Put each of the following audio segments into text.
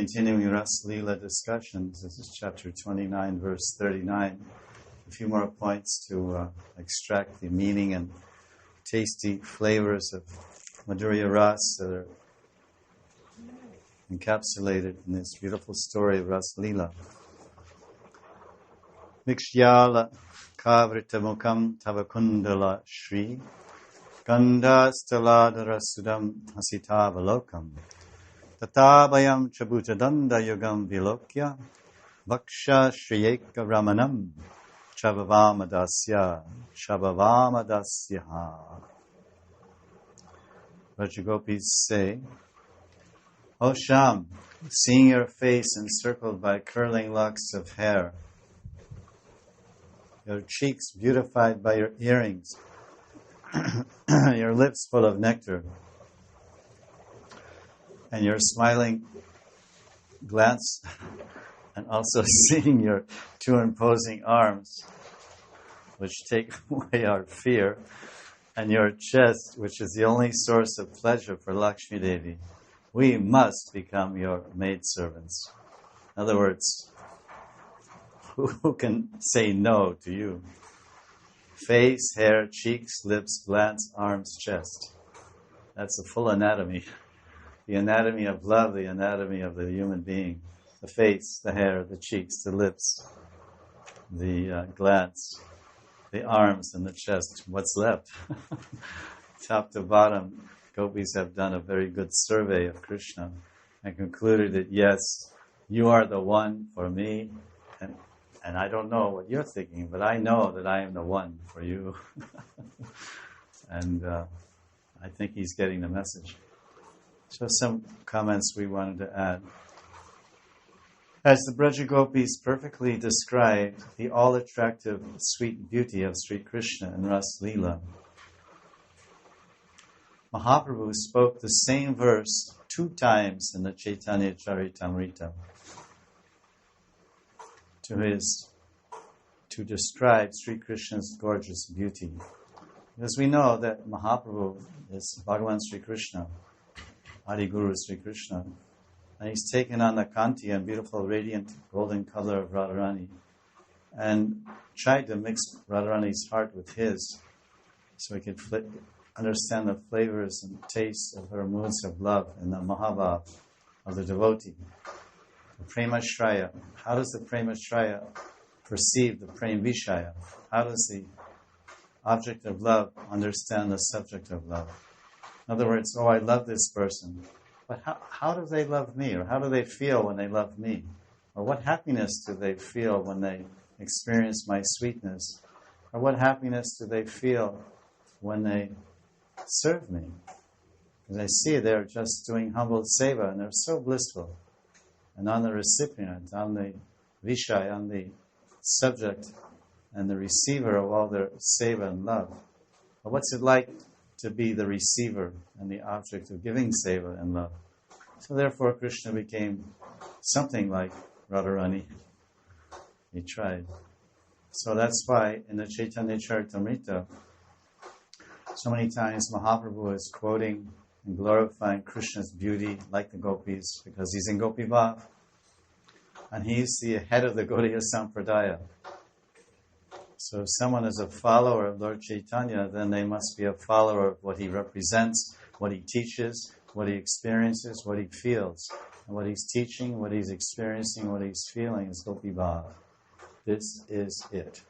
continuing Rasa Lila discussions. This is chapter 29, verse 39. A few more points to extract the meaning and tasty flavors of Madhurya Ras that are encapsulated in this beautiful story of Rasa Lila. Vikshyala kavrita mukam tavakundala shri gandha staladara sudam hasitavalokam Tatabayam Chabutadanda Yogam Vilokya Vaksha Shriyeka Ramanam Chabavamadasya Rajagopis say, O Sham, seeing your face encircled by curling locks of hair, your cheeks beautified by your earrings, your lips full of nectar, and your smiling glance, and also seeing your two imposing arms, which take away our fear, and your chest, which is the only source of pleasure for Lakshmi Devi, we must become your maidservants. In other words, who can say no to you? Face, hair, cheeks, lips, glance, arms, chest. That's a full anatomy. The anatomy of love, the anatomy of the human being. The face, the hair, the cheeks, the lips, the glance, the arms, and the chest. What's left? Top to bottom, gopis have done a very good survey of Krishna and concluded that, yes, you are the one for me, and I don't know what you're thinking, but I know that I am the one for you. And I think he's getting the message. So some comments we wanted to add. As the Braja Gopis perfectly described the all-attractive sweet beauty of Sri Krishna and Rasa Lila, Mahaprabhu spoke the same verse 2 times in the Chaitanya Charitamrita to describe Sri Krishna's gorgeous beauty. Because we know that Mahaprabhu is Bhagavan Sri Krishna, Adi Guru Sri Krishna, and he's taken on the kanti and beautiful radiant golden color of Radharani and tried to mix Radharani's heart with his so he could understand the flavors and tastes of her moods of love and the Mahabhav of the devotee. The Prema Shraya. How does the Prema Shraya perceive the Prem Vishaya? How does the object of love understand the subject of love? In other words, I love this person, but how do they love me? Or how do they feel when they love me? Or what happiness do they feel when they experience my sweetness? Or what happiness do they feel when they serve me? Because I see they're just doing humble seva and they're so blissful. And on the recipient, on the Vishaya, on the subject and the receiver of all their seva and love. But what's it like to be the receiver and the object of giving seva and love? So therefore Krishna became something like Radharani. He tried. So that's why in the Chaitanya Charitamrita, so many times Mahaprabhu is quoting and glorifying Krishna's beauty like the gopis, because he's in Gopi Bhav. And he's the head of the Gaudiya Sampradaya. So if someone is a follower of Lord Chaitanya, then they must be a follower of what he represents, what he teaches, what he experiences, what he feels. And what he's teaching, what he's experiencing, what he's feeling is Gopi Bhav. This is it.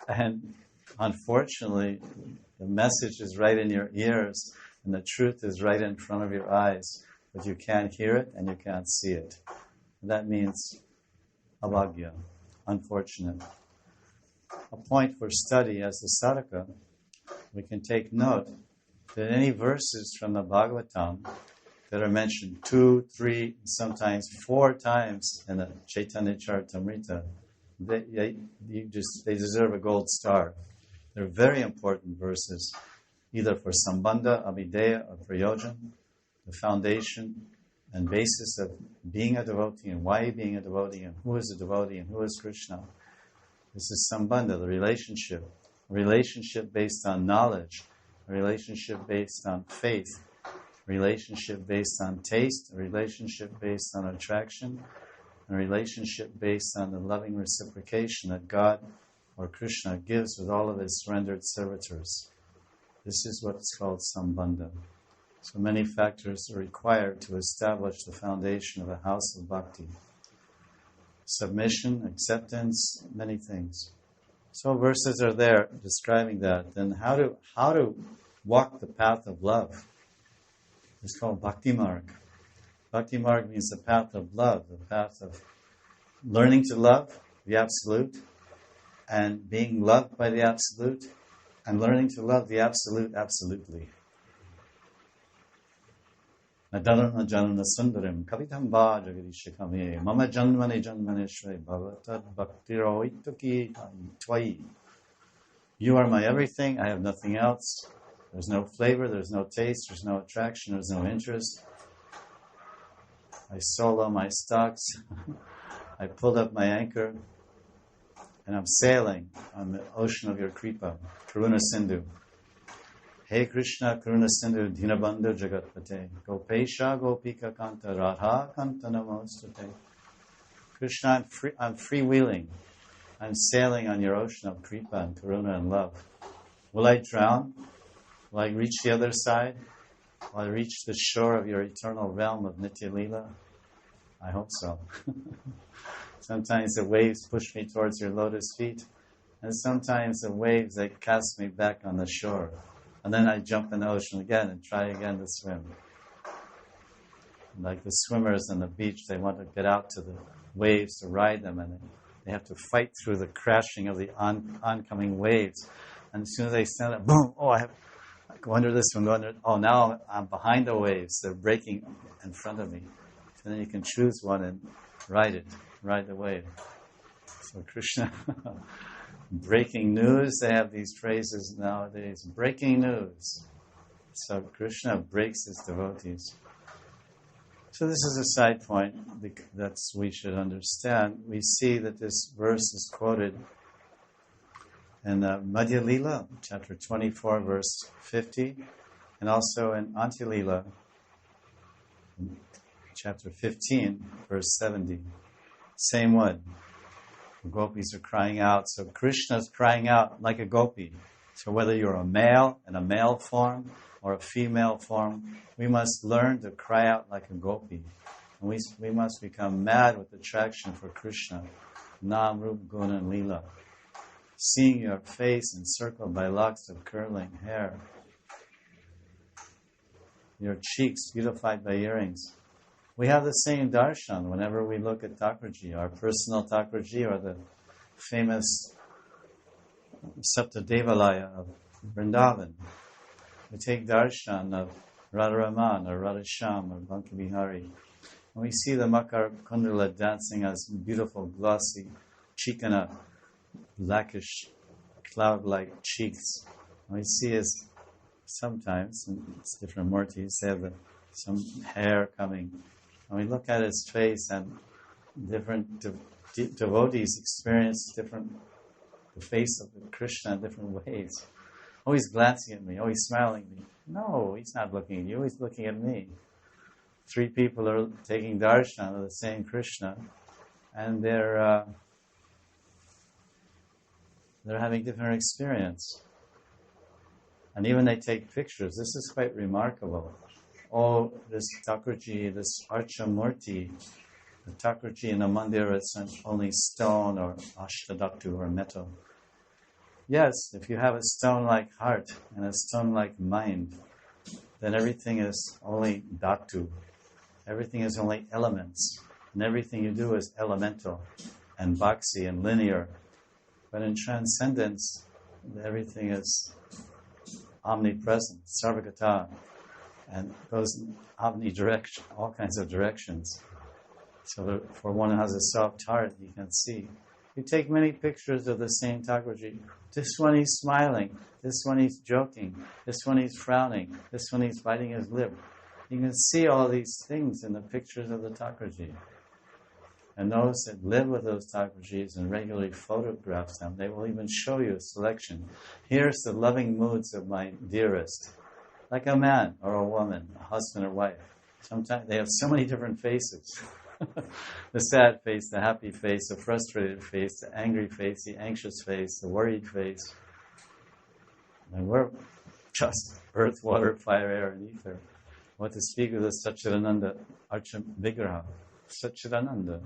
And unfortunately, the message is right in your ears, and the truth is right in front of your eyes, but you can't hear it and you can't see it. And that means abhagya, unfortunate. A point for study as a sadhaka, we can take note that any verses from the Bhagavatam that are mentioned 2, 3, sometimes 4 times in the Chaitanya Charitamrita, they deserve a gold star. They're very important verses, either for Sambandha, Abhideya, or Prayojan, the foundation and basis of being a devotee and why being a devotee and who is a devotee and who is Krishna. This is Sambandha, the relationship. A relationship based on knowledge, a relationship based on faith, relationship based on taste, a relationship based on attraction, a relationship based on the loving reciprocation that God or Krishna gives with all of his surrendered servitors. This is what's called sambandha. So many factors are required to establish the foundation of a house of bhakti. Submission, acceptance, many things. So verses are there describing that. Then how to walk the path of love? It's called Bhakti Marg. Bhakti Marg means the path of love, the path of learning to love the Absolute and being loved by the Absolute and learning to love the Absolute absolutely. Nadarana janana sundarim kavitam ba jagadishikame mama janmane janmaneshre bhavatad bhaktiroituki twai. You are my everything, I have nothing else. There's no flavor, there's no taste, there's no attraction, there's no interest. I solo my stocks, I pulled up my anchor, and I'm sailing on the ocean of your kripa, Karuna Sindhu. Hey Krishna, Karuna Sindhu, Dinabandhu Jagatpate, Gopesha Gopika Kanta, Radha Kanta Namostate. Krishna, I'm freewheeling. I'm sailing on your ocean of kripa and karuna and love. Will I drown? Will I reach the other side? Will I reach the shore of your eternal realm of Nitya Lila? I hope so. Sometimes the waves push me towards your lotus feet, and sometimes the waves, they cast me back on the shore. And then I jump in the ocean again and try again to swim. Like the swimmers on the beach, they want to get out to the waves to ride them, and they have to fight through the crashing of the oncoming waves. And as soon as they stand up, boom, I go under this one, go under, now I'm behind the waves. They're breaking in front of me. So then you can choose one and ride the wave. So Krishna, breaking news, they have these phrases nowadays, breaking news. So Krishna breaks his devotees. So this is a side point that we should understand. We see that this verse is quoted in Madhya Lila, chapter 24, verse 50, and also in Antya Lila, chapter 15, verse 70. Same one. The gopis are crying out. So Krishna is crying out like a gopi. So whether you're a male in a male form or a female form, we must learn to cry out like a gopi. And we must become mad with attraction for Krishna, Nam, Rup, Guna, and Lila. Seeing your face encircled by locks of curling hair, your cheeks beautified by earrings. We have the same darshan whenever we look at Thakurji, our personal Thakurji, or the famous Saptadevalaya of Vrindavan. We take darshan of Radharaman or Radhasham or Banka Bihari. And we see the Makar Kundala dancing as beautiful, glossy, chikana, blackish, cloud-like cheeks. And we see as sometimes, and it's different murtis, they have some hair coming. And we look at his face, and different devotees experience the face of Krishna in different ways. He's glancing at me. He's smiling at me. No, he's not looking at you. He's looking at me. 3 people are taking darshan of the same Krishna, and they're having different experience. And even they take pictures. This is quite remarkable. This Thakurji, this Archamurti, the Thakurji in a mandir is only stone or ashtadhatu or metal. Yes, if you have a stone-like heart and a stone-like mind, then everything is only dhatu. Everything is only elements. And everything you do is elemental and boxy and linear. But in transcendence, everything is omnipresent, sarvagata, and goes omnidirection, all kinds of directions. So for one who has a soft heart, you can see. You take many pictures of the same Thakurji. This one he's smiling, this one he's joking, this one he's frowning, this one he's biting his lip. You can see all these things in the pictures of the Thakurji. And those that live with those Thakurjis and regularly photograph them, they will even show you a selection. Here's the loving moods of my dearest. like a man or a woman, a husband or wife. Sometimes they have so many different faces. The sad face, the happy face, the frustrated face, the angry face, the anxious face, the worried face. And we're just earth, water, fire, air, and ether. What to speak of the Satchidananda Archa Vigraha. Satchidananda.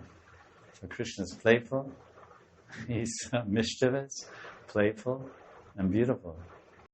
So Krishna is playful, he's mischievous, playful, and beautiful.